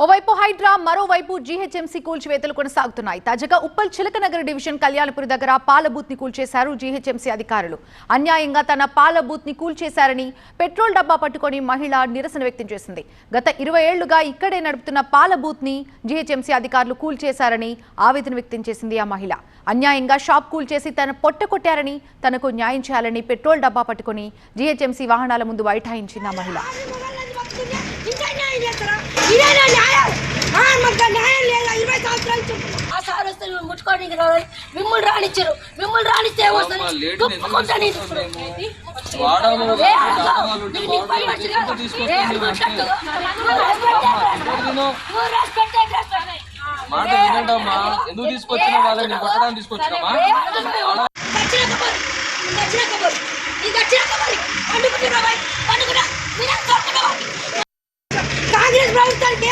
ఓవైపు హైడ్రా మరోవైపు జీహెచ్ఎంసీ కూల్చివేతలు కొనసాగుతున్నాయి. తాజాగా ఉప్పల్ చిలకనగర్ డివిజన్ కళ్యాణపురి దగ్గర పాల బూత్ ని కూల్చేశారు జీహెచ్ఎంసీ అధికారులు. అన్యాయంగా తన పాల బూత్ ని కూల్చేశారని పెట్రోల్ డబ్బా పట్టుకొని మహిళ నిరసన వ్యక్తం చేసింది. గత 20 ఏళ్లుగా ఇక్కడే నడుపుతున్న పాల బూత్ ని జీహెచ్ఎంసీ అధికారులు కూల్చేశారని ఆవేదన వ్యక్తం చేసింది ఆ మహిళ. అన్యాయంగా షాప్ కూల్చేసి తన పొట్ట కొట్టారని, తనకు న్యాయం చేయాలని పెట్రోల్ డబ్బా పట్టుకొని జీహెచ్ఎంసీ వాహనాల ముందు బైఠాయించింది ఆ మహిళ. ముట్టుకోవడానికి మిమ్మల్ని రానిచ్చారు. మిమ్మల్ని రానిస్తే ఎందుకు తీసుకొచ్చిన వాళ్ళని కొట్టడానికి తీసుకొచ్చినామా? కాంగ్రెస్ ప్రభుత్వానికి